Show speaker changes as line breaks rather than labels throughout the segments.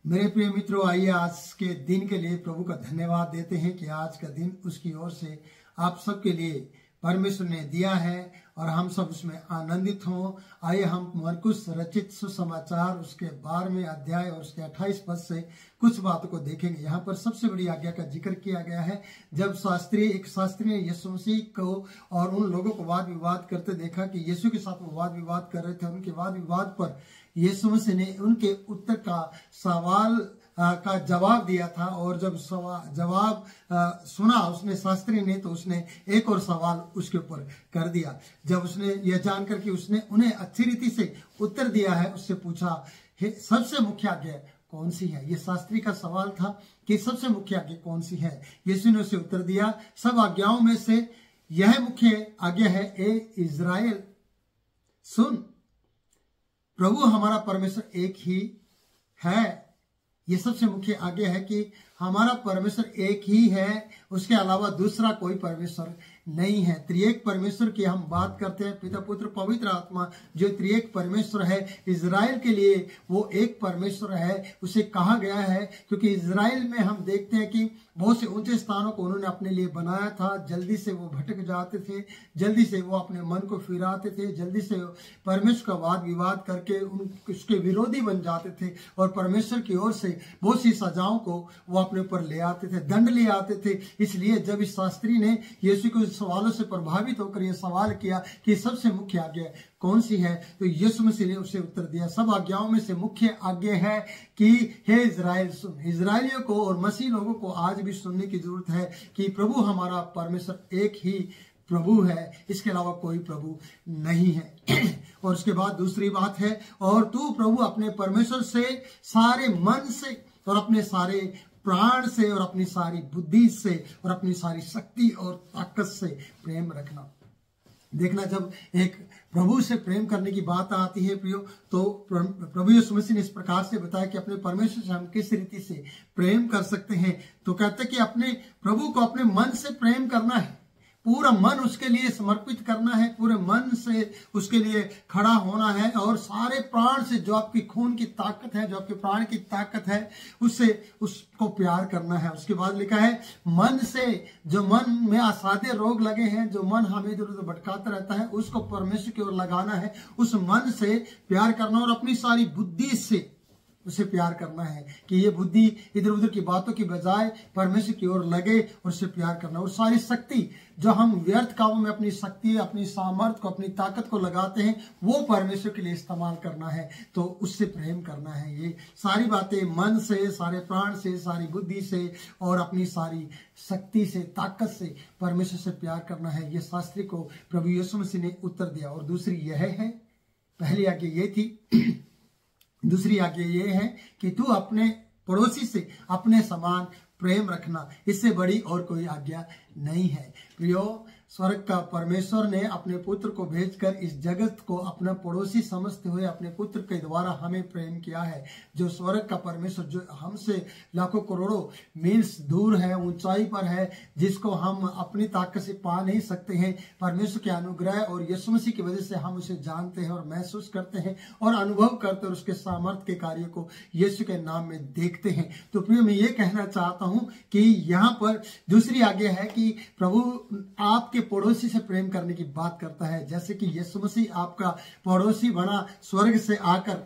मेरे प्रिय मित्रों, आइए आज के दिन के लिए प्रभु का धन्यवाद देते हैं कि आज का दिन उसकी ओर से आप सबके लिए परमेश्वर ने दिया है और हम सब उसमें आनंदित हों। आइए हम मरकुस रचित सुसमाचार उसके 12वें अध्याय और उसके 28 पद से कुछ बातों को देखेंगे। यहाँ पर सबसे बड़ी आज्ञा का जिक्र किया गया है। जब एक शास्त्री ने यीशु मसीह को और उन लोगों को वाद विवाद करते देखा कि यीशु के साथ वो वाद विवाद कर रहे थे, उनके वाद विवाद पर यीशु मसीह ने उनके उत्तर का सवाल का जवाब दिया था। और जब जवाब सुना उसने शास्त्री ने, तो उसने एक और सवाल उसके ऊपर कर दिया। जब उसने यह जानकर कि उसने उन्हें अच्छी रीति से उत्तर दिया है, उससे पूछा सबसे मुख्य आज्ञा कौन सी है। यह शास्त्री का सवाल था कि सबसे मुख्य आज्ञा कौन सी है। यीशु ने उसे उत्तर दिया, सब आज्ञाओं में से यह मुख्य आज्ञा है, ए इज़राइल सुन, प्रभु हमारा परमेश्वर एक ही है। ये सबसे मुख्य आज्ञा है कि हमारा परमेश्वर एक ही है, उसके अलावा दूसरा कोई परमेश्वर नहीं है। त्रिएक परमेश्वर की हम बात करते हैं, पिता पुत्र पवित्र आत्मा जो त्रिएक परमेश्वर है। इज़राइल के लिए वो एक परमेश्वर है, उसे कहा गया है क्योंकि इज़राइल में हम देखते हैं कि बहुत से ऊंचे स्थानों को उन्होंने अपने लिए बनाया था। जल्दी से वो भटक जाते थे, जल्दी से वो अपने मन को फिराते थे, जल्दी से परमेश्वर का वाद विवाद करके उसके विरोधी बन जाते थे और परमेश्वर की ओर से बहुत सी सजाओं को वो अपने ऊपर ले आते थे, दंड ले आते थे। इसलिए जब इस शास्त्री ने यीशु के सवालों से प्रभावित होकर यह सवाल किया कि सबसे मुख्य आज्ञा कौन सी है, तो यीशु मसीह ने उसे उत्तर दिया, सब आज्ञाओं में से मुख्य आज्ञा है कि हे इज़राइल सुन। इज़राइलियों को और मसीह लोगों को आज भी सुनने की जरूरत है कि प्रभु हमारा परमेश्वर एक ही प्रभु है, इसके अलावा कोई प्रभु नहीं है। और उसके बाद दूसरी बात है, और तू प्रभु अपने परमेश्वर से सारे मन से और अपने सारे प्राण से और अपनी सारी बुद्धि से और अपनी सारी शक्ति और ताकत से प्रेम रखना। देखना, जब एक प्रभु से प्रेम करने की बात आती है प्रियो, तो प्रभु यीशु मसीह ने इस प्रकार से बताया कि अपने परमेश्वर से हम किस रीति से प्रेम कर सकते हैं। तो कहते हैं कि अपने प्रभु को अपने मन से प्रेम करना है, पूरा मन उसके लिए समर्पित करना है, पूरे मन से उसके लिए खड़ा होना है और सारे प्राण से, जो आपकी खून की ताकत है, जो आपके प्राण की ताकत है, उससे उसको प्यार करना है। उसके बाद लिखा है मन से, जो मन में असाध्य रोग लगे हैं, जो मन हमें इधर उधर भटकाता रहता है, उसको परमेश्वर की ओर लगाना है, उस मन से प्यार करना और अपनी सारी बुद्धि से उसे प्यार करना है कि ये बुद्धि इधर उधर की बातों की बजाय परमेश्वर की ओर लगे और उससे प्यार करना। और सारी शक्ति, जो हम व्यर्थ कामों में अपनी शक्ति, अपनी सामर्थ्य को, अपनी ताकत को लगाते हैं, वो परमेश्वर के लिए इस्तेमाल करना है, तो उससे प्रेम करना है। ये सारी बातें मन से, सारे प्राण से, सारी बुद्धि से और अपनी सारी शक्ति से, ताकत से परमेश्वर से प्यार करना है। ये शास्त्री को प्रभु यीशु मसीह ने उत्तर दिया। और दूसरी यह है, पहली आज्ञा ये थी, दूसरी आज्ञा ये है कि तू अपने पड़ोसी से अपने समान प्रेम रखना। इससे बड़ी और कोई आज्ञा नहीं है। प्रियो, स्वर्ग का परमेश्वर ने अपने पुत्र को भेजकर इस जगत को अपना पड़ोसी समझते हुए अपने पुत्र के द्वारा हमें प्रेम किया है। जो स्वर्ग का परमेश्वर, जो हमसे लाखों करोड़ों मील्स दूर है, ऊंचाई पर है, जिसको हम अपनी ताकत से पा नहीं सकते हैं, परमेश्वर के अनुग्रह और यीशु मसीह की वजह से हम उसे जानते हैं और महसूस करते हैं और अनुभव करते हैं और उसके सामर्थ्य के कार्य को यीशु के नाम में देखते हैं। तो प्रिय, मैं ये कहना चाहता हूं कि यहाँ पर दूसरी आज्ञा है कि प्रभु आपके पड़ोसी से प्रेम करने की बात करता है। जैसे कि यीशु मसीह आपका पड़ोसी बना स्वर्ग से आकर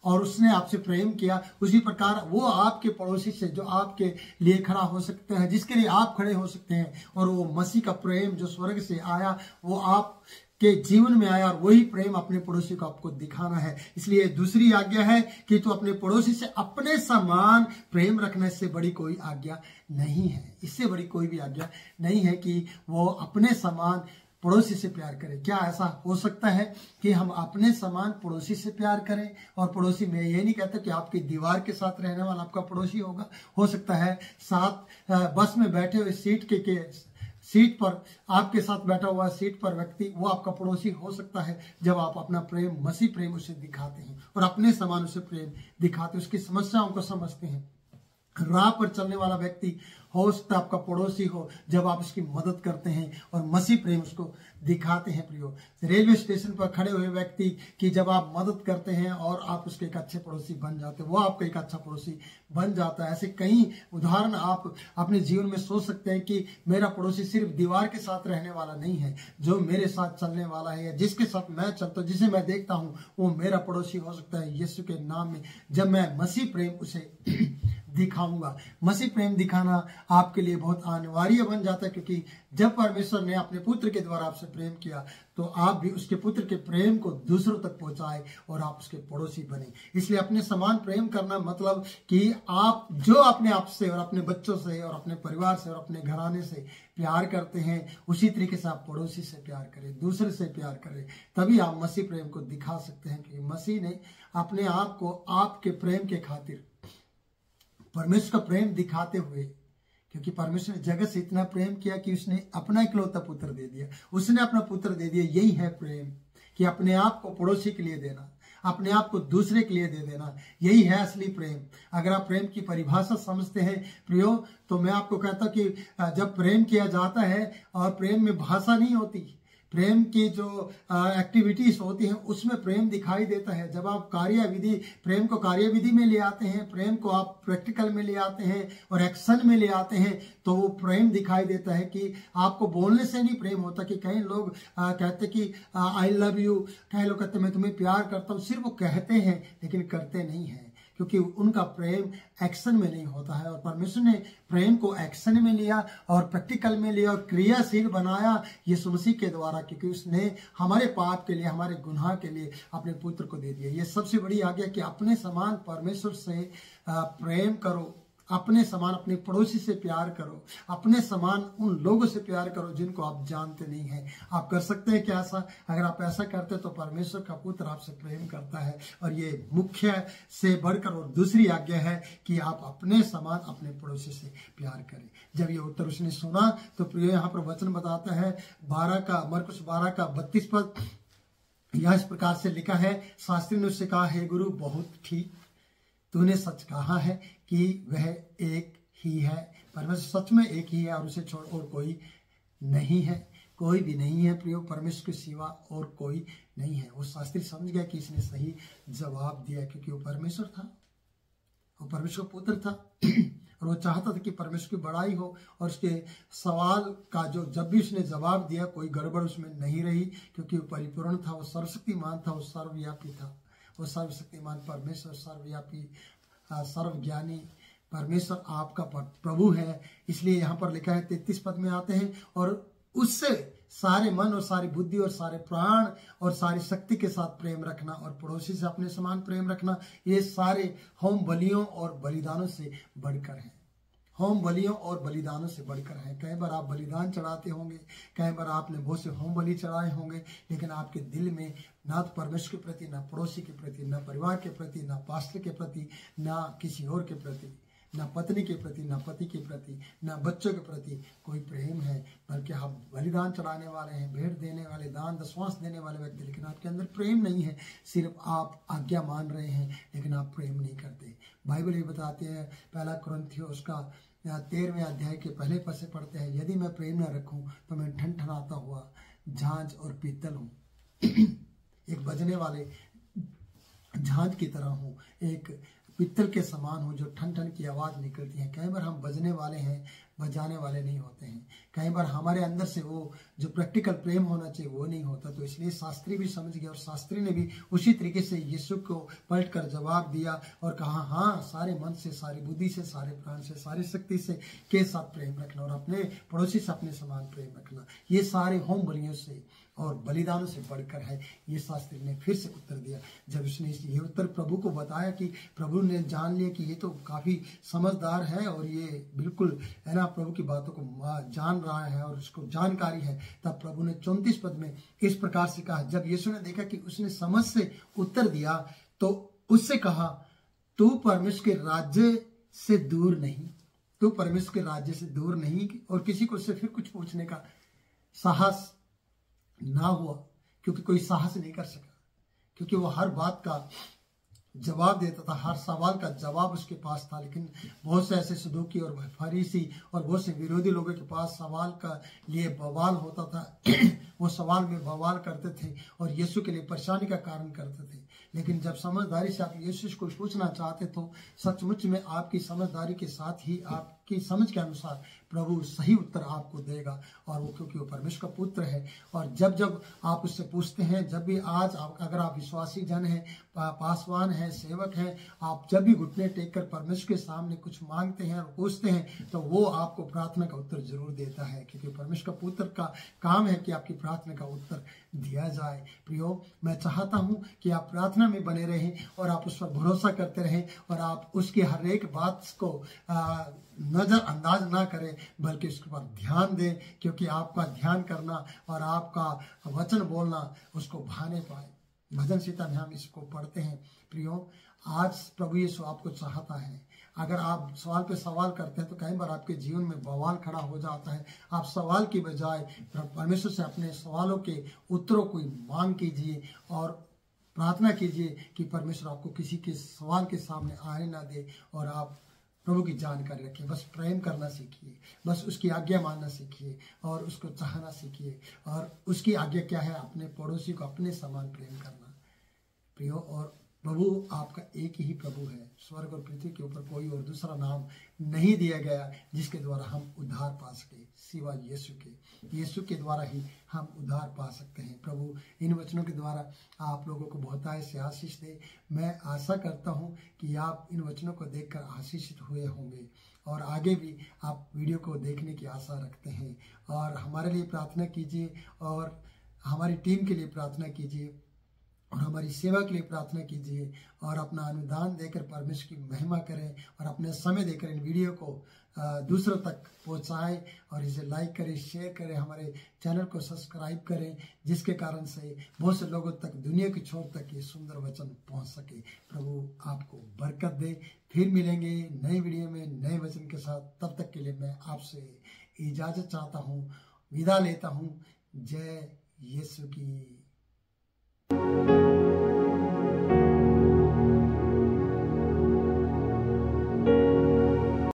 और उसने आपसे प्रेम किया, उसी प्रकार वो आपके पड़ोसी से, जो आपके लिए खड़ा हो सकते हैं, जिसके लिए आप खड़े हो सकते हैं, और वो मसीह का प्रेम जो स्वर्ग से आया, वो आप के जीवन में आया और वही प्रेम अपने पड़ोसी को आपको दिखाना है। इसलिए दूसरी आज्ञा है कि तू अपने पड़ोसी से अपने समान प्रेम रखना। इससे बड़ी कोई आज्ञा नहीं है, इससे बड़ी कोई भी आज्ञा नहीं है कि वो अपने समान पड़ोसी से प्यार करें। क्या ऐसा हो सकता है कि हम अपने समान पड़ोसी से प्यार करें? और पड़ोसी, मैं ये नहीं कहता कि आपकी दीवार के साथ रहने वाला आपका पड़ोसी होगा। हो सकता है साथ बस में बैठे हुए सीट पर आपके साथ बैठा हुआ सीट पर व्यक्ति, वो आपका पड़ोसी हो सकता है। जब आप अपना प्रेम, मसीह प्रेम उसे दिखाते हैं और अपने समान उसे प्रेम दिखाते हैं, उसकी समस्याओं को समझते हैं, राह पर चलने वाला व्यक्ति हो सकता है आपका पड़ोसी हो, जब आप उसकी मदद करते हैं और मसीह प्रेम उसको दिखाते हैं। प्रियो, रेलवे स्टेशन पर खड़े हुए व्यक्ति की जब आप मदद करते हैं और आप उसके एक अच्छे पड़ोसी बन जाते हैं, वो आपका एक अच्छा पड़ोसी बन जाता है। ऐसे कई उदाहरण आप अपने जीवन में सोच सकते हैं कि मेरा पड़ोसी सिर्फ दीवार के साथ रहने वाला नहीं है, जो मेरे साथ चलने वाला है, या जिसके साथ मैं चलता हूँ, जिसे मैं देखता हूँ, वो मेरा पड़ोसी हो सकता है। यीशु के नाम में जब मैं मसीह प्रेम उसे दिखाऊंगा, मसीह प्रेम दिखाना आपके लिए बहुत अनिवार्य बन जाता है, क्योंकि जब परमेश्वर ने अपने पुत्र के द्वारा आपसे प्रेम किया तो आप भी उसके पुत्र के प्रेम को दूसरों तक पहुंचाए और आप उसके पड़ोसी बने। इसलिए अपने समान प्रेम करना मतलब कि आप जो अपने आप से और अपने बच्चों से और अपने परिवार से और अपने घराने से प्यार करते हैं, उसी तरीके से आप पड़ोसी से प्यार करें, दूसरे से प्यार करें। तभी आप मसीह प्रेम को दिखा सकते हैं कि मसीह ने अपने आप को आपके प्रेम के खातिर, परमेश्वर का प्रेम दिखाते हुए, क्योंकि परमेश्वर ने जगत से इतना प्रेम किया कि उसने अपना इकलौता पुत्र दे दिया, उसने अपना पुत्र दे दिया। यही है प्रेम, कि अपने आप को पड़ोसी के लिए देना, अपने आप को दूसरे के लिए दे देना, यही है असली प्रेम। अगर आप प्रेम की परिभाषा समझते हैं प्रियो, तो मैं आपको कहता हूं कि जब प्रेम किया जाता है और प्रेम में भाषा नहीं होती, प्रेम की जो एक्टिविटीज होती हैं उसमें प्रेम दिखाई देता है। जब आप कार्यविधि, प्रेम को कार्यविधि में ले आते हैं, प्रेम को आप प्रैक्टिकल में ले आते हैं और एक्शन में ले आते हैं, तो वो प्रेम दिखाई देता है। कि आपको बोलने से नहीं प्रेम होता। कि कई लोग कहते कि आई लव यू, कई लोग कहते मैं तुम्हें प्यार करता हूँ, सिर्फ वो कहते हैं लेकिन करते नहीं हैं, क्योंकि उनका प्रेम एक्शन में नहीं होता है। और परमेश्वर ने प्रेम को एक्शन में लिया और प्रैक्टिकल में लिया और क्रियाशील बनाया यीशु मसीह के द्वारा, क्योंकि उसने हमारे पाप के लिए, हमारे गुनाह के लिए अपने पुत्र को दे दिया। ये सबसे बड़ी आज्ञा कि अपने समान परमेश्वर से प्रेम करो, अपने समान अपने पड़ोसी से प्यार करो, अपने समान उन लोगों से प्यार करो जिनको आप जानते नहीं हैं। आप कर सकते हैं क्या ऐसा? अगर आप ऐसा करते तो परमेश्वर का पुत्र आपसे प्रेम करता है। और ये मुख्य से बढ़कर और दूसरी आज्ञा है कि आप अपने समान अपने पड़ोसी से प्यार करें। जब ये उत्तर उसने सुना तो प्रिय यहाँ पर वचन बताता है मरकुस 12:32 पद, यह इस प्रकार से लिखा है, शास्त्री ने उससे कहा, हे गुरु, बहुत ठीक, तूने सच कहा है कि वह एक ही है, परमेश्वर सच में एक ही है और उसे छोड़ और कोई नहीं है, कोई भी नहीं है प्रियो, परमेश्वर के सिवा और कोई नहीं है। वो शास्त्री समझ गया कि इसने सही जवाब दिया, क्योंकि वो परमेश्वर था, वो परमेश्वर पुत्र था और वो चाहता था कि परमेश्वर की बड़ाई हो। और उसके सवाल का जो जब भी उसने जवाब दिया, कोई गड़बड़ उसमें नहीं रही, क्योंकि वो परिपूर्ण था, वो सर्वशक्तिमान था, वो सर्वव्यापी था। वो सर्वशक्तिमान परमेश्वर, सर्वव्यापी, सर्वज्ञानी परमेश्वर आपका प्रभु है। इसलिए यहाँ पर लिखा है 33 पद में आते हैं, और उससे सारे मन और सारी बुद्धि और सारे प्राण और सारी शक्ति के साथ प्रेम रखना और पड़ोसी से अपने समान प्रेम रखना, ये सारे होम बलियों और बलिदानों से बढ़कर हैं। होम बलियों और बलिदानों से बढ़कर है। कई बार आप बलिदान चढ़ाते होंगे, कई बार आपने बहुत से होम बलि चढ़ाए होंगे, लेकिन आपके दिल में ना तो परमेश्वर के प्रति, ना पड़ोसी के प्रति, ना परिवार के प्रति, ना पास्टर के प्रति, ना किसी और के प्रति, ना पत्नी के प्रति, ना पति के प्रति, ना बच्चों के प्रति कोई प्रेम है। बल्कि आप बलिदान चढ़ाने वाले हैं, भेंट देने वाले, दान दशवांश देने वाले व्यक्ति, लेकिन आपके अंदर प्रेम नहीं है। सिर्फ आप आज्ञा मान रहे हैं लेकिन आप प्रेम नहीं करते। बाइबल ये बताते हैं, 1 कुरिन्थियों उसका 13वें अध्याय के पहले पद से पढ़ते हैं, यदि मैं प्रेम न रखूं तो मैं ठनठनाता हुआ झांझ और पीतल हूं, एक बजने वाले झांझ की तरह हूं, एक पित्तल के समान हूं जो ठन ठन की आवाज निकलती है। कई बार हम बजने वाले हैं, बजाने वाले नहीं होते हैं। कई बार हमारे अंदर से वो जो प्रैक्टिकल प्रेम होना चाहिए वो नहीं होता। तो इसलिए शास्त्री भी समझ गया और शास्त्री ने भी उसी तरीके से यीशु को पलटकर जवाब दिया और कहा, हाँ, सारे मन से, सारी बुद्धि से, सारे प्राण से, सारी शक्ति से के साथ प्रेम रखना और अपने पड़ोसी से अपने समान प्रेम रखना, ये सारे होम बलियों से और बलिदानों से बढ़कर है। ये शास्त्री ने फिर से उत्तर दिया। जब उसने ये उत्तर प्रभु को बताया कि प्रभु ने जान लिया कि ये तो काफी समझदार है और ये बिल्कुल है ना प्रभु की बातों को जान रहा है और उसको जानकारी है, तब प्रभु ने 34 पद में इस प्रकार से कहा, जब यीशु ने देखा कि उसने समझ से उत्तर दिया तो उससे कहा, तू परमेश्वर के राज्य से दूर नहीं, तू परमेश्वर के राज्य से दूर नहीं। और किसी को उससे फिर कुछ पूछने का साहस ना हुआ, क्योंकि कोई साहस नहीं कर सका, क्योंकि वो हर बात का जवाब देता था, हर सवाल का जवाब उसके पास था। लेकिन बहुत से ऐसे सदूकी और फरीसी और बहुत से विरोधी लोगों के पास सवाल का लिए बवाल होता था वो सवाल में बवाल करते थे और यीशु के लिए परेशानी का कारण करते थे। लेकिन जब समझदारी से आप यीशु को पूछना चाहते तो सचमुच में आपकी समझदारी के साथ ही आपकी समझ के अनुसार प्रभु सही उत्तर आपको देगा। और वो क्योंकि वो परमेश्वर का पुत्र है। और जब जब आप उससे पूछते हैं, जब भी आज अगर आप विश्वासी जन हैं, पासवान हैं, सेवक हैं, आप जब भी घुटने टेक कर परमेश्वर के सामने कुछ मांगते हैं और पूछते हैं तो वो आपको प्रार्थना का उत्तर जरूर देता है, क्योंकि परमेश्वर का पुत्र का काम है कि आपकी प्रार्थना का उत्तर दिया जाए। प्रियो, मैं चाहता हूं कि आप प्रार्थना में बने रहें और आप उस पर भरोसा करते रहें और आप उसकी हर एक बात को नजरअंदाज ना करें, बल्कि उसके पर ध्यान दें, क्योंकि आपका ध्यान करना और आपका वचन बोलना उसको भाने पाए। भजन संहिता में हम इसको पढ़ते हैं। प्रियो, आज प्रभु यीशु आपको चाहता है। अगर आप सवाल पे सवाल करते हैं तो कई बार आपके जीवन में बवाल खड़ा हो जाता है। आप सवाल की बजाय परमेश्वर से अपने सवालों के उत्तरों को मांग कीजिए और प्रार्थना कीजिए कि परमेश्वर आपको किसी के सवाल के सामने आने ना दे और आप प्रभु की जानकारी रखिए। बस प्रेम करना सीखिए, बस उसकी आज्ञा मानना सीखिए और उसको चाहना सीखिए। और उसकी आज्ञा क्या है? अपने पड़ोसी को अपने समान प्रेम करना। प्रियो, और प्रभु आपका एक ही प्रभु है। स्वर्ग और पृथ्वी के ऊपर कोई और दूसरा नाम नहीं दिया गया जिसके द्वारा हम उद्धार पा सके सिवा यीशु के। यीशु के द्वारा ही हम उद्धार पा सकते हैं। प्रभु इन वचनों के द्वारा आप लोगों को बहुतायत से आशीष दे। मैं आशा करता हूं कि आप इन वचनों को देखकर आशीषित हुए होंगे और आगे भी आप वीडियो को देखने की आशा रखते हैं। और हमारे लिए प्रार्थना कीजिए और हमारी टीम के लिए प्रार्थना कीजिए और हमारी सेवा के लिए प्रार्थना कीजिए और अपना अनुदान देकर परमेश्वर की महिमा करें और अपने समय देकर इन वीडियो को दूसरों तक पहुंचाएं और इसे लाइक करें, शेयर करें, हमारे चैनल को सब्सक्राइब करें, जिसके कारण से बहुत से लोगों तक, दुनिया की छोर तक ये सुंदर वचन पहुंच सके। प्रभु आपको बरकत दे। फिर मिलेंगे नई वीडियो में नए वचन के साथ। तब तक के लिए मैं आपसे इजाजत चाहता हूँ, विदा लेता हूँ। जय यीशु की।